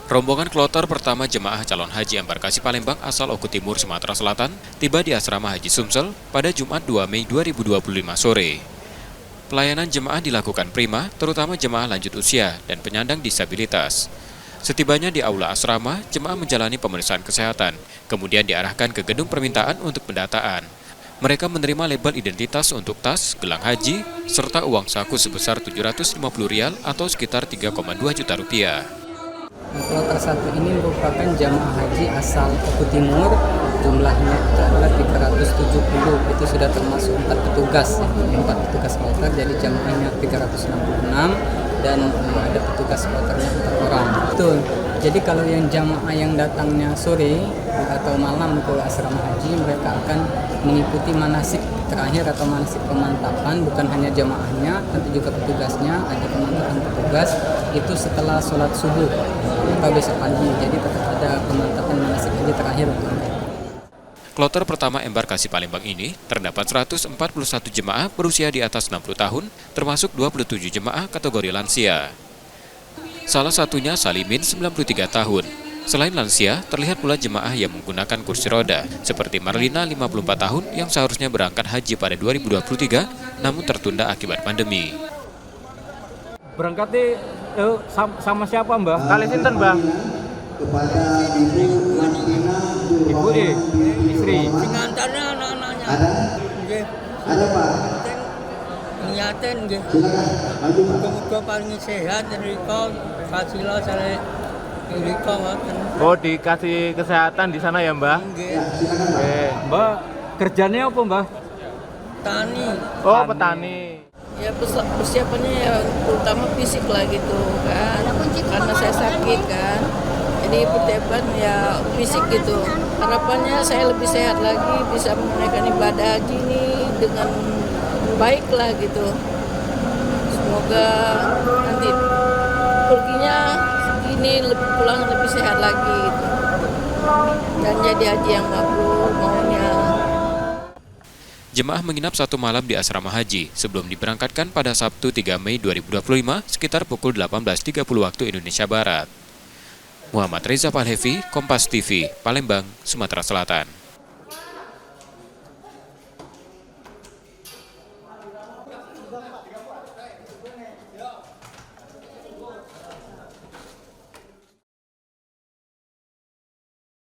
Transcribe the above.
Rombongan kloter pertama jemaah calon haji embarkasi Palembang asal Oku Timur, Sumatera Selatan tiba di Asrama Haji Sumsel pada Jumat 2 Mei 2025 sore. Pelayanan jemaah dilakukan prima, terutama jemaah lanjut usia dan penyandang disabilitas. Setibanya di aula asrama, jemaah menjalani pemeriksaan kesehatan, kemudian diarahkan ke gedung permintaan untuk pendataan. Mereka menerima label identitas untuk tas, gelang haji, serta uang saku sebesar Rp750 atau sekitar 3,2 juta rupiah. Kloter 1 ini merupakan jamaah haji asal Oku Timur, jumlahnya itu adalah 370, itu sudah termasuk 4 petugas, 4 petugas kloter, jadi jamaahnya 366 dan ada petugas kloternya 4 orang. Betul. Jadi kalau yang jamaah yang datangnya sore atau malam ke asrama haji, mereka akan mengikuti manasik terakhir atau manasik pemantapan, bukan hanya jamaahnya, tapi juga petugasnya, ada pemantapan petugas itu setelah sholat subuh atau besok pagi. Jadi tetap ada pemantapan manasik haji terakhir untuk mereka. Kloter pertama embarkasi Palembang ini terdapat 141 jemaah berusia di atas 60 tahun, termasuk 27 jemaah kategori lansia. Salah satunya Salimin, 93 tahun. Selain lansia, terlihat pula jemaah yang menggunakan kursi roda, seperti Marlina, 54 tahun, yang seharusnya berangkat haji pada 2023, namun tertunda akibat pandemi. Berangkatnya sama siapa, Mbak? Kali sinten, Bang? Ibu istri. Pengantarnya anak-anaknya. Ada Pak. Niatin nggih. Silakan maju Pak. Muga-muga paling sehat nriko kasila sare nriko ngoten. Oh, dikasih kesehatan di sana ya, Mbak? Nggih. Mbak, kerjanya apa, Mbak? Tani. Oh, petani. Ya persiapannya ya terutama fisik lah gitu kan, karena saya sakit kan, jadi persiapan ya fisik gitu. Harapannya saya lebih sehat lagi, bisa menunaikan ibadah haji ini dengan baik lah gitu. Semoga nanti perginya segini lebih pulang lebih sehat lagi gitu. Dan jadi haji yang mabrur maunya. Jemaah menginap 1 malam di asrama haji sebelum diberangkatkan pada Sabtu 3 Mei 2025 sekitar pukul 18.30 waktu Indonesia Barat. Muhammad Reza Palhevi, Kompas TV, Palembang, Sumatera Selatan.